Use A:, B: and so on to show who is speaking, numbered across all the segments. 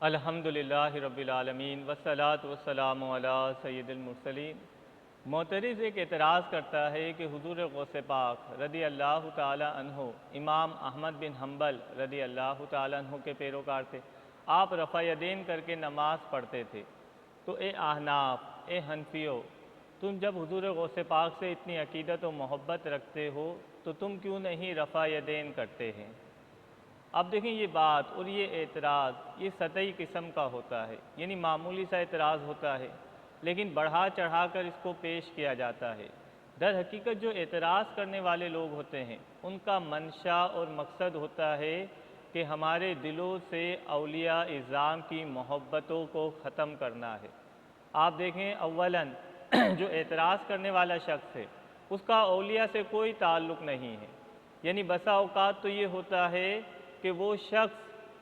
A: الحمدللہ رب العالمین والصلاة والسلام علی سید المرسلین۔ معترض ایک اعتراض کرتا ہے کہ حضور غوث پاک رضی اللہ تعالی عنہ امام احمد بن حنبل رضی اللہ تعالی عنہ کے پیروکار تھے۔ آپ رفع یدین کر کے نماز پڑھتے تھے۔ تو اے احناف، اے حنفیوں، تم جب حضور غوث پاک سے اتنی عقیدت و محبت رکھتے ہو تو تم کیوں نہیں رفع یدین کرتے ہیں؟ اب دیکھیں یہ بات اور یہ اعتراض یہ سطحی قسم کا ہوتا ہے، یعنی معمولی سا اعتراض ہوتا ہے، لیکن بڑھا چڑھا کر اس کو پیش کیا جاتا ہے۔ در حقیقت جو اعتراض کرنے والے لوگ ہوتے ہیں ان کا منشا اور مقصد ہوتا ہے کہ ہمارے دلوں سے اولیاء اعظام کی محبتوں کو ختم کرنا ہے۔ آپ دیکھیں اولاً جو اعتراض کرنے والا شخص ہے اس کا اولیاء سے کوئی تعلق نہیں ہے، یعنی بسا اوقات تو یہ ہوتا ہے کہ وہ شخص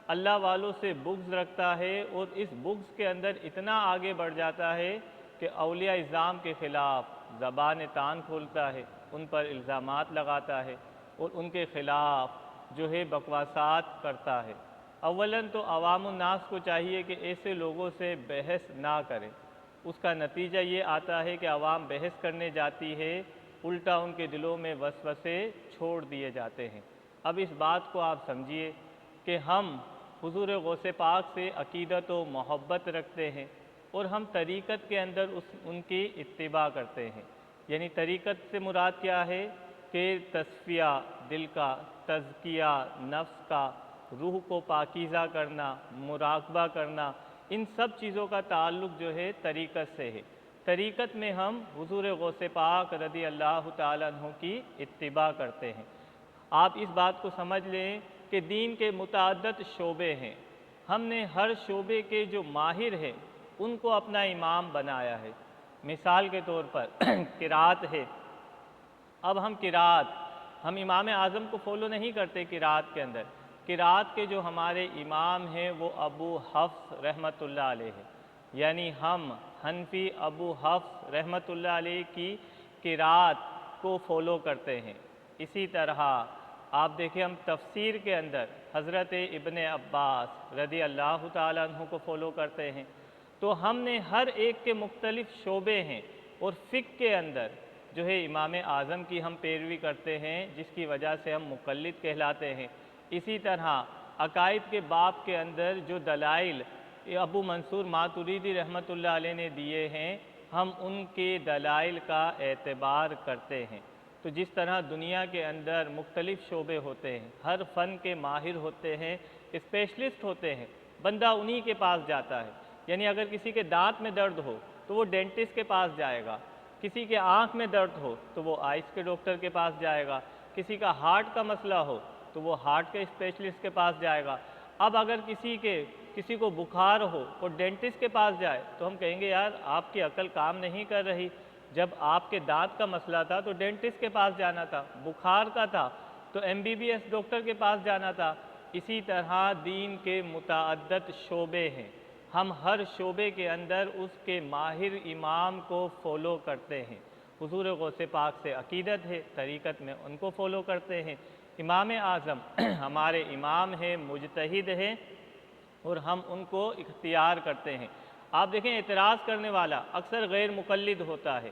A: اللہ والوں سے بغض رکھتا ہے اور اس بغض کے اندر اتنا آگے بڑھ جاتا ہے کہ اولیاء اعظام کے خلاف زبان تان کھولتا ہے، ان پر الزامات لگاتا ہے اور ان کے خلاف جو ہے بکواسات کرتا ہے۔ اولاً تو عوام الناس کو چاہیے کہ ایسے لوگوں سے بحث نہ کرے۔ اس کا نتیجہ یہ آتا ہے کہ عوام بحث کرنے جاتی ہے، الٹا ان کے دلوں میں وسوسے چھوڑ دیے جاتے ہیں۔ اب اس بات کو آپ سمجھیے کہ ہم حضور غوث پاک سے عقیدت و محبت رکھتے ہیں اور ہم طریقت کے اندر ان کی اتباع کرتے ہیں۔ یعنی طریقت سے مراد کیا ہے کہ تصفیہ دل کا، تزکیہ نفس کا، روح کو پاکیزہ کرنا، مراقبہ کرنا، ان سب چیزوں کا تعلق جو ہے طریقت سے ہے۔ طریقت میں ہم حضور غوث پاک رضی اللہ تعالیٰ عنہ کی اتباع کرتے ہیں۔ آپ اس بات کو سمجھ لیں کہ دین کے متعدد شعبے ہیں، ہم نے ہر شعبے کے جو ماہر ہیں ان کو اپنا امام بنایا ہے۔ مثال کے طور پر قرات ہے، اب ہم امام اعظم کو فالو نہیں کرتے قرات کے اندر۔ قرات کے جو ہمارے امام ہیں وہ ابو حفص رحمۃ اللہ علیہ ہے، یعنی ہم حنفی ابو حفص رحمۃ اللہ علیہ کی قرات کو فالو کرتے ہیں۔ اسی طرح آپ دیکھیں ہم تفسیر کے اندر حضرت ابن عباس رضی اللہ تعالیٰ عنہ کو فالو کرتے ہیں۔ تو ہم نے ہر ایک کے مختلف شعبے ہیں اور فقہ کے اندر جو ہے امام اعظم کی ہم پیروی کرتے ہیں، جس کی وجہ سے ہم مقلد کہلاتے ہیں۔ اسی طرح عقائد کے باب کے اندر جو دلائل ابو منصور ماتریدی رحمۃ اللہ علیہ نے دیے ہیں ہم ان کے دلائل کا اعتبار کرتے ہیں۔ تو جس طرح دنیا کے اندر مختلف شعبے ہوتے ہیں، ہر فن کے ماہر ہوتے ہیں، اسپیشلسٹ ہوتے ہیں، بندہ انہی کے پاس جاتا ہے۔ یعنی اگر کسی کے دانت میں درد ہو تو وہ ڈینٹسٹ کے پاس جائے گا، کسی کے آنکھ میں درد ہو تو وہ آئس کے ڈاکٹر کے پاس جائے گا، کسی کا ہارٹ کا مسئلہ ہو تو وہ ہارٹ کے اسپیشلسٹ کے پاس جائے گا۔ اب اگر کسی کو بخار ہو اور ڈینٹسٹ کے پاس جائے تو ہم کہیں گے یار آپ کی عقل کام نہیں کر رہی، جب آپ کے دانت کا مسئلہ تھا تو ڈینٹسٹ کے پاس جانا تھا، بخار کا تھا تو MBBS ڈاکٹر کے پاس جانا تھا۔ اسی طرح دین کے متعدد شعبے ہیں، ہم ہر شعبے کے اندر اس کے ماہر امام کو فالو کرتے ہیں۔ حضور غوث پاک سے عقیدت ہے، طریقت میں ان کو فالو کرتے ہیں۔ امام اعظم ہمارے امام ہیں، مجتہد ہیں اور ہم ان کو اختیار کرتے ہیں۔ آپ دیکھیں اعتراض کرنے والا اکثر غیر مقلد ہوتا ہے،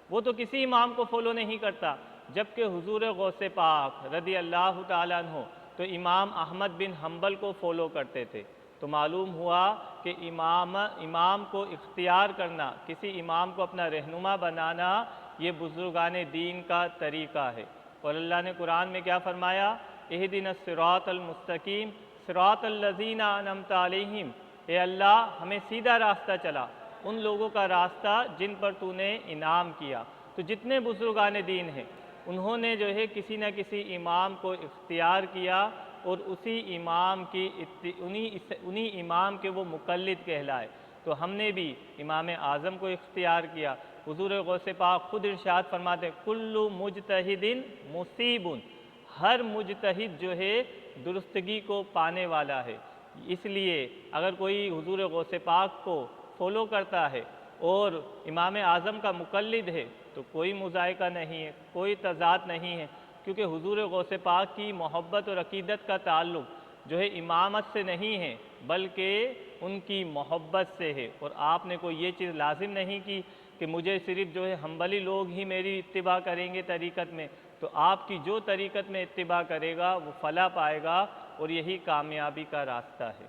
A: وہ تو کسی امام کو فالو نہیں کرتا، جبکہ حضور غوث پاک رضی اللہ تعالیٰ عنہ تو امام احمد بن حنبل کو فالو کرتے تھے۔ تو معلوم ہوا کہ امام کو اختیار کرنا، کسی امام کو اپنا رہنما بنانا، یہ بزرگان دین کا طریقہ ہے۔ اور اللہ نے قرآن میں کیا فرمایا؟ اہدنا الصراط المستقیم صراط الذین انعمت علیہم، اے اللہ ہمیں سیدھا راستہ چلا، ان لوگوں کا راستہ جن پر تو نے انعام کیا۔ تو جتنے بزرگان دین ہیں انہوں نے جو ہے کسی نہ کسی امام کو اختیار کیا اور انہی امام کے وہ مقلد کہلائے۔ تو ہم نے بھی امام اعظم کو اختیار کیا۔ حضور غوث پاک خود ارشاد فرماتے ہیں کل مجتہد مصیب، ہر مجتہد جو ہے درستگی کو پانے والا ہے۔ اس لیے اگر کوئی حضور غوث پاک کو فالو کرتا ہے اور امام اعظم کا مقلد ہے تو کوئی مذائقہ نہیں ہے، کوئی تضاد نہیں ہے، کیونکہ حضور غوث پاک کی محبت اور عقیدت کا تعلق جو ہے امامت سے نہیں ہے بلکہ ان کی محبت سے ہے، اور آپ نے کوئی یہ چیز لازم نہیں کی کہ مجھے صرف جو ہے حنبلی لوگ ہی میری اتباع کریں گے طریقت میں، تو آپ کی جو طریقت میں اتباع کرے گا وہ فلاح پائے گا، اور یہی کامیابی کا راستہ ہے۔